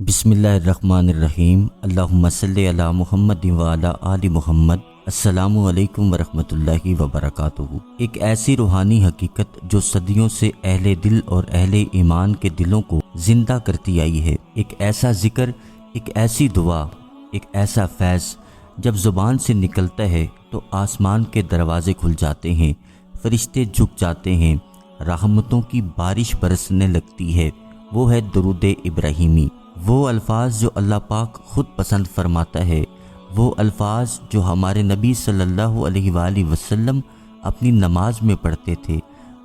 بسم اللہ الرحمن الرحیم۔ اللہم صلی علی محمد وعلی آل محمد۔ السلام علیکم ورحمۃ اللہ وبرکاتہ۔ ایک ایسی روحانی حقیقت جو صدیوں سے اہل دل اور اہل ایمان کے دلوں کو زندہ کرتی آئی ہے، ایک ایسا ذکر، ایک ایسی دعا، ایک ایسا فیض جب زبان سے نکلتا ہے تو آسمان کے دروازے کھل جاتے ہیں، فرشتے جھک جاتے ہیں، رحمتوں کی بارش برسنے لگتی ہے۔ وہ ہے درود ابراہیمی، وہ الفاظ جو اللہ پاک خود پسند فرماتا ہے، وہ الفاظ جو ہمارے نبی صلی اللہ علیہ وآلہ وسلم اپنی نماز میں پڑھتے تھے،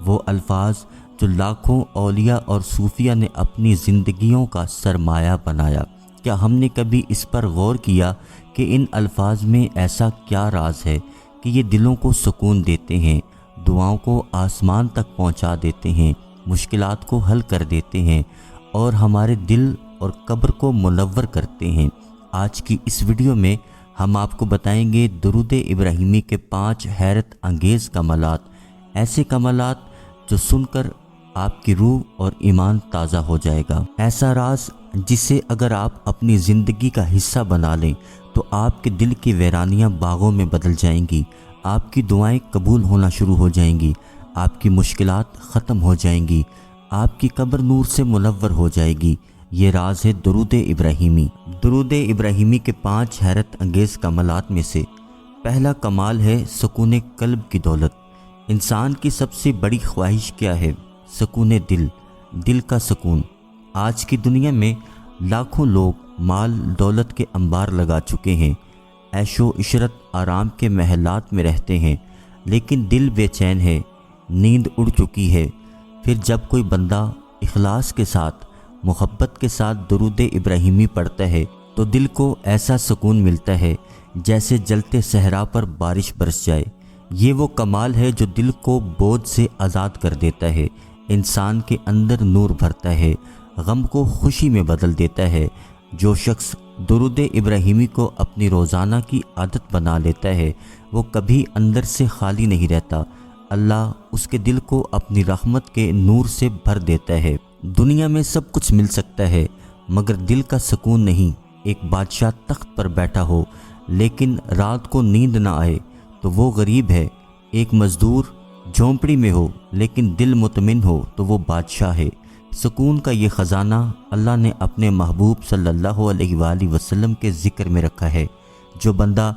وہ الفاظ جو لاکھوں اولیاء اور صوفیہ نے اپنی زندگیوں کا سرمایہ بنایا۔ کیا ہم نے کبھی اس پر غور کیا کہ ان الفاظ میں ایسا کیا راز ہے کہ یہ دلوں کو سکون دیتے ہیں، دعاؤں کو آسمان تک پہنچا دیتے ہیں، مشکلات کو حل کر دیتے ہیں اور ہمارے دل اور قبر کو منور کرتے ہیں؟ آج کی اس ویڈیو میں ہم آپ کو بتائیں گے درود ابراہیمی کے 5 حیرت انگیز کمالات، ایسے کمالات جو سن کر آپ کی روح اور ایمان تازہ ہو جائے گا، ایسا راز جسے اگر آپ اپنی زندگی کا حصہ بنا لیں تو آپ کے دل کی ویرانیاں باغوں میں بدل جائیں گی، آپ کی دعائیں قبول ہونا شروع ہو جائیں گی، آپ کی مشکلات ختم ہو جائیں گی، آپ کی قبر نور سے منور ہو جائے گی۔ یہ راز ہے درود ابراہیمی۔ درود ابراہیمی کے 5 حیرت انگیز کمالات میں سے پہلا کمال ہے سکون قلب کی دولت۔ انسان کی سب سے بڑی خواہش کیا ہے؟ سکون دل، دل کا سکون۔ آج کی دنیا میں لاکھوں لوگ مال دولت کے انبار لگا چکے ہیں، عیش و عشرت آرام کے محلات میں رہتے ہیں، لیکن دل بے چین ہے، نیند اڑ چکی ہے۔ پھر جب کوئی بندہ اخلاص کے ساتھ، محبت کے ساتھ درود ابراہیمی پڑھتا ہے تو دل کو ایسا سکون ملتا ہے جیسے جلتے صحرا پر بارش برس جائے۔ یہ وہ کمال ہے جو دل کو بوجھ سے آزاد کر دیتا ہے، انسان کے اندر نور بھرتا ہے، غم کو خوشی میں بدل دیتا ہے۔ جو شخص درود ابراہیمی کو اپنی روزانہ کی عادت بنا لیتا ہے وہ کبھی اندر سے خالی نہیں رہتا، اللہ اس کے دل کو اپنی رحمت کے نور سے بھر دیتا ہے۔ دنیا میں سب کچھ مل سکتا ہے مگر دل کا سکون نہیں۔ ایک بادشاہ تخت پر بیٹھا ہو لیکن رات کو نیند نہ آئے تو وہ غریب ہے۔ ایک مزدور جھونپڑی میں ہو لیکن دل مطمئن ہو تو وہ بادشاہ ہے۔ سکون کا یہ خزانہ اللہ نے اپنے محبوب صلی اللہ علیہ وآلہ وسلم کے ذکر میں رکھا ہے۔ جو بندہ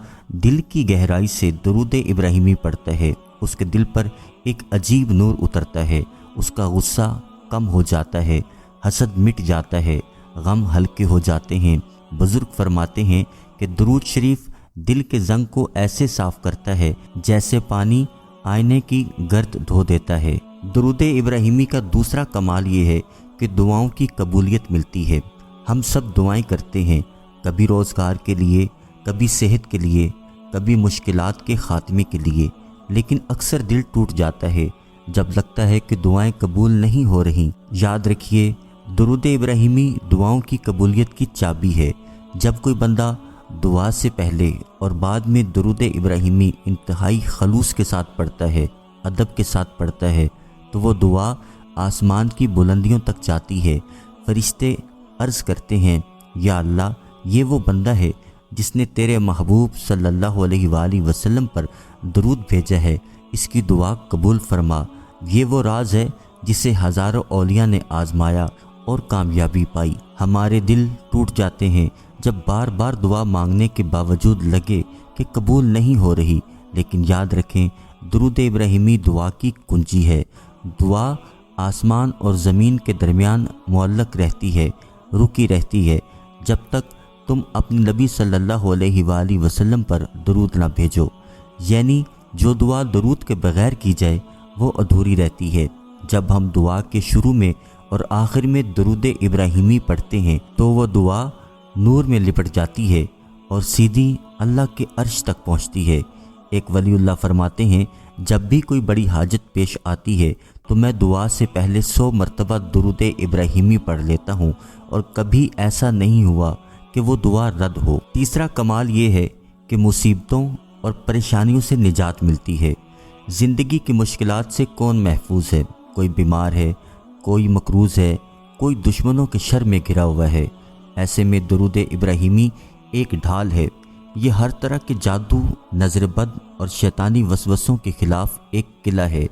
دل کی گہرائی سے درود ابراہیمی پڑھتا ہے اس کے دل پر ایک عجیب نور اترتا ہے، اس کا غصہ کم ہو جاتا ہے، حسد مٹ جاتا ہے، غم ہلکے ہو جاتے ہیں۔ بزرگ فرماتے ہیں کہ درود شریف دل کے زنگ کو ایسے صاف کرتا ہے جیسے پانی آئینے کی گرد دھو دیتا ہے۔ درود ابراہیمی کا دوسرا کمال یہ ہے کہ دعاؤں کی قبولیت ملتی ہے۔ ہم سب دعائیں کرتے ہیں، کبھی روزگار کے لیے، کبھی صحت کے لیے، کبھی مشکلات کے خاتمے کے لیے، لیکن اکثر دل ٹوٹ جاتا ہے جب لگتا ہے کہ دعائیں قبول نہیں ہو رہی۔ یاد رکھیے درود ابراہیمی دعاؤں کی قبولیت کی چابی ہے۔ جب کوئی بندہ دعا سے پہلے اور بعد میں درود ابراہیمی انتہائی خلوص کے ساتھ پڑھتا ہے، ادب کے ساتھ پڑھتا ہے تو وہ دعا آسمان کی بلندیوں تک جاتی ہے۔ فرشتے عرض کرتے ہیں یا اللہ، یہ وہ بندہ ہے جس نے تیرے محبوب صلی اللہ علیہ وآلہ وسلم پر درود بھیجا ہے، اس کی دعا قبول فرما۔ یہ وہ راز ہے جسے ہزاروں اولیاء نے آزمایا اور کامیابی پائی۔ ہمارے دل ٹوٹ جاتے ہیں جب بار بار دعا مانگنے کے باوجود لگے کہ قبول نہیں ہو رہی، لیکن یاد رکھیں درود ابراہیمی دعا کی کنجی ہے۔ دعا آسمان اور زمین کے درمیان معلق رہتی ہے، رکی رہتی ہے جب تک تم اپنے نبی صلی اللہ علیہ وآلہ وسلم پر درود نہ بھیجو۔ یعنی جو دعا درود کے بغیر کی جائے وہ ادھوری رہتی ہے۔ جب ہم دعا کے شروع میں اور آخر میں درود ابراہیمی پڑھتے ہیں تو وہ دعا نور میں لپٹ جاتی ہے اور سیدھی اللہ کے عرش تک پہنچتی ہے۔ ایک ولی اللہ فرماتے ہیں جب بھی کوئی بڑی حاجت پیش آتی ہے تو میں دعا سے پہلے 100 مرتبہ درود ابراہیمی پڑھ لیتا ہوں اور کبھی ایسا نہیں ہوا کہ وہ دعا رد ہو۔ تیسرا کمال یہ ہے کہ مصیبتوں اور پریشانیوں سے نجات ملتی ہے۔ زندگی کی مشکلات سے کون محفوظ ہے؟ کوئی بیمار ہے، کوئی مقروض ہے، کوئی دشمنوں کے شر میں گھرا ہوا ہے، ایسے میں درود ابراہیمی ایک ڈھال ہے، یہ ہر طرح کے جادو، نظر بد اور شیطانی وسوسوں کے خلاف ایک قلعہ ہے۔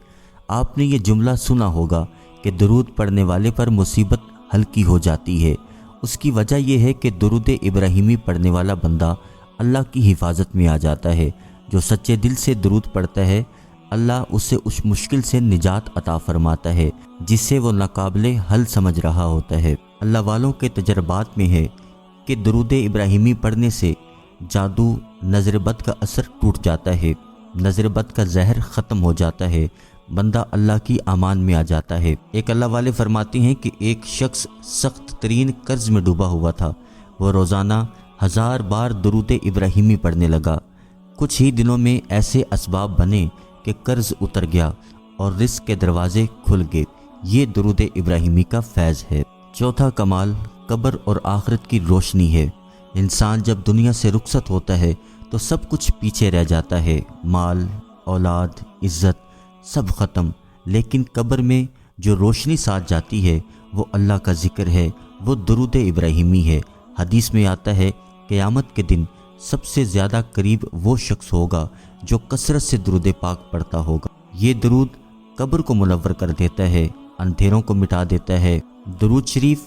آپ نے یہ جملہ سنا ہوگا کہ درود پڑھنے والے پر مصیبت ہلکی ہو جاتی ہے۔ اس کی وجہ یہ ہے کہ درود ابراہیمی پڑھنے والا بندہ اللہ کی حفاظت میں آ جاتا ہے۔ جو سچے دل سے درود پڑھتا ہے، اللہ اسے اس مشکل سے نجات عطا فرماتا ہے جسے وہ ناقابل حل سمجھ رہا ہوتا ہے۔ اللہ والوں کے تجربات میں ہے کہ درود ابراہیمی پڑھنے سے جادو، نظر بد کا اثر ٹوٹ جاتا ہے، نظر بد کا زہر ختم ہو جاتا ہے، بندہ اللہ کی امان میں آ جاتا ہے۔ ایک اللہ والے فرماتے ہیں کہ ایک شخص سخت ترین قرض میں ڈوبا ہوا تھا۔ وہ روزانہ 1000 بار درود ابراہیمی پڑھنے لگا۔ کچھ ہی دنوں میں ایسے اسباب بنے کہ قرض اتر گیا اور رزق کے دروازے کھل گئے۔ یہ درود ابراہیمی کا فیض ہے۔ چوتھا کمال قبر اور آخرت کی روشنی ہے۔ انسان جب دنیا سے رخصت ہوتا ہے تو سب کچھ پیچھے رہ جاتا ہے، مال، اولاد، عزت، سب ختم، لیکن قبر میں جو روشنی ساتھ جاتی ہے وہ اللہ کا ذکر ہے، وہ درود ابراہیمی ہے۔ حدیث میں آتا ہے قیامت کے دن سب سے زیادہ قریب وہ شخص ہوگا جو کثرت سے درود پاک پڑھتا ہوگا۔ یہ درود قبر کو منور کر دیتا ہے، اندھیروں کو مٹا دیتا ہے۔ درود شریف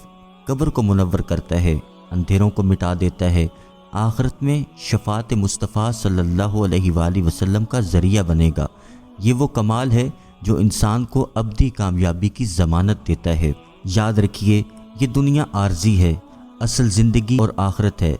قبر کو منور کرتا ہے، اندھیروں کو مٹا دیتا ہے، آخرت میں شفاعت مصطفیٰ صلی اللہ علیہ وآلہ وسلم کا ذریعہ بنے گا۔ یہ وہ کمال ہے جو انسان کو ابدی کامیابی کی ضمانت دیتا ہے۔ یاد رکھیے، یہ دنیا عارضی ہے، اصل زندگی اور آخرت ہے۔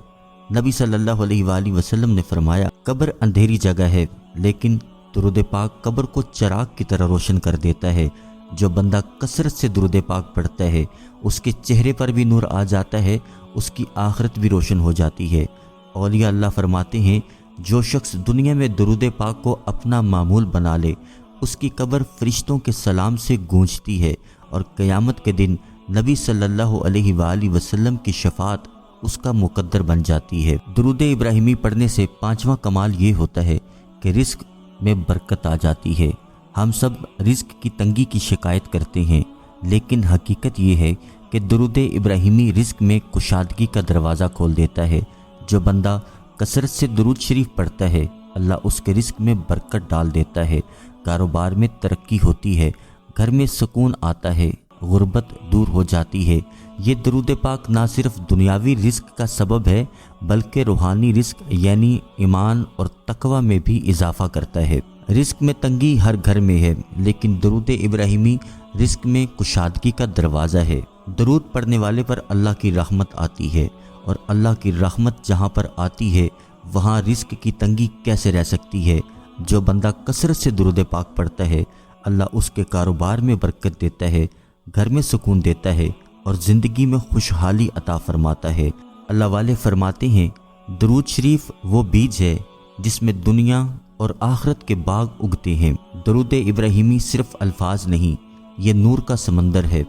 نبی صلی اللہ علیہ وآلہ وسلم نے فرمایا، قبر اندھیری جگہ ہے لیکن درود پاک قبر کو چراغ کی طرح روشن کر دیتا ہے۔ جو بندہ کثرت سے درود پاک پڑھتا ہے اس کے چہرے پر بھی نور آ جاتا ہے، اس کی آخرت بھی روشن ہو جاتی ہے۔ اولیاء اللہ فرماتے ہیں، جو شخص دنیا میں درود پاک کو اپنا معمول بنا لے اس کی قبر فرشتوں کے سلام سے گونجتی ہے اور قیامت کے دن نبی صلی اللہ علیہ وآلہ وسلم کی شفاعت اس کا مقدر بن جاتی ہے۔ درود ابراہیمی پڑھنے سے پانچواں کمال یہ ہوتا ہے کہ رزق میں برکت آ جاتی ہے۔ ہم سب رزق کی تنگی کی شکایت کرتے ہیں، لیکن حقیقت یہ ہے کہ درود ابراہیمی رزق میں کشادگی کا دروازہ کھول دیتا ہے۔ جو بندہ کثرت سے درود شریف پڑھتا ہے اللہ اس کے رزق میں برکت ڈال دیتا ہے، کاروبار میں ترقی ہوتی ہے، گھر میں سکون آتا ہے، غربت دور ہو جاتی ہے۔ یہ درود پاک نہ صرف دنیاوی رزق کا سبب ہے بلکہ روحانی رزق یعنی ایمان اور تقوی میں بھی اضافہ کرتا ہے۔ رزق میں تنگی ہر گھر میں ہے، لیکن درود ابراہیمی رزق میں کشادگی کا دروازہ ہے۔ درود پڑھنے والے پر اللہ کی رحمت آتی ہے، اور اللہ کی رحمت جہاں پر آتی ہے وہاں رزق کی تنگی کیسے رہ سکتی ہے۔ جو بندہ کثرت سے درود پاک پڑھتا ہے اللہ اس کے کاروبار میں برکت دیتا ہے، گھر میں سکون دیتا ہے اور زندگی میں خوشحالی عطا فرماتا ہے۔ اللہ والے فرماتے ہیں، درود شریف وہ بیج ہے جس میں دنیا اور آخرت کے باغ اگتے ہیں۔ درود ابراہیمی صرف الفاظ نہیں، یہ نور کا سمندر ہے،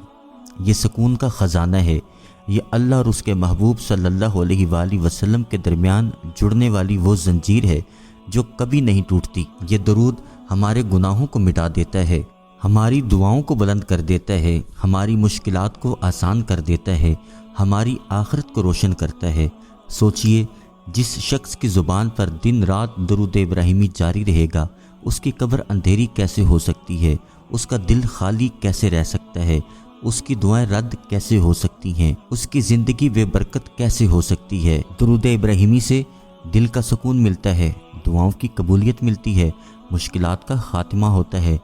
یہ سکون کا خزانہ ہے، یہ اللہ اور اس کے محبوب صلی اللہ علیہ وآلہ وسلم کے درمیان جڑنے والی وہ زنجیر ہے جو کبھی نہیں ٹوٹتی۔ یہ درود ہمارے گناہوں کو مٹا دیتا ہے، ہماری دعاؤں کو بلند کر دیتا ہے، ہماری مشکلات کو آسان کر دیتا ہے، ہماری آخرت کو روشن کرتا ہے۔ سوچئے، جس شخص کی زبان پر دن رات درود ابراہیمی جاری رہے گا اس کی قبر اندھیری کیسے ہو سکتی ہے، اس کا دل خالی کیسے رہ سکتا ہے، اس کی دعائیں رد کیسے ہو سکتی ہیں، اس کی زندگی بے برکت کیسے ہو سکتی ہے۔ درود ابراہیمی سے دل کا سکون ملتا ہے، دعاؤں کی قبولیت ملتی ہے، مشکلات کا خاتمہ ہوتا ہے،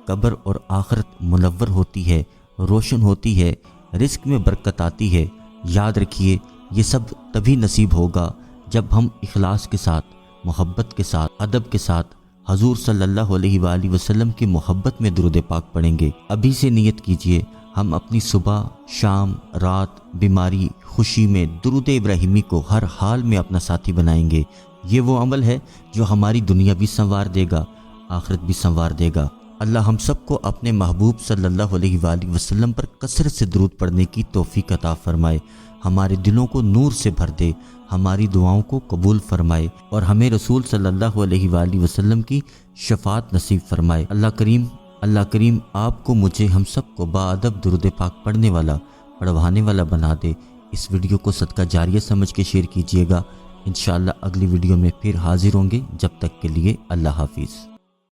قبر اور آخرت منور ہوتی ہے، روشن ہوتی ہے، رزق میں برکت آتی ہے۔ یاد رکھیے، یہ سب تبھی نصیب ہوگا جب ہم اخلاص کے ساتھ، محبت کے ساتھ، ادب کے ساتھ حضور صلی اللہ علیہ وآلہ وسلم کی محبت میں درود پاک پڑھیں گے۔ ابھی سے نیت کیجئے، ہم اپنی صبح، شام، رات، بیماری، خوشی میں درود ابراہیمی کو ہر حال میں اپنا ساتھی بنائیں گے۔ یہ وہ عمل ہے جو ہماری دنیا بھی سنوار دے گا، آخرت بھی سنوار دے گا۔ اللہ ہم سب کو اپنے محبوب صلی اللہ علیہ وآلہ وسلم پر کثرت سے درود پڑھنے کی توفیق عطا فرمائے، ہمارے دلوں کو نور سے بھر دے، ہماری دعاؤں کو قبول فرمائے اور ہمیں رسول صلی اللہ علیہ وآلہ وسلم کی شفاعت نصیب فرمائے۔ اللہ کریم آپ کو، مجھے، ہم سب کو با ادب درود پاک پڑھنے والا، پڑھوانے والا بنا دے۔ اس ویڈیو کو صدقہ جاریہ سمجھ کے شیئر کیجیے گا۔ انشاءاللہ اگلی ویڈیو میں پھر حاضر ہوں گے، جب تک کے لیے اللہ حافظ۔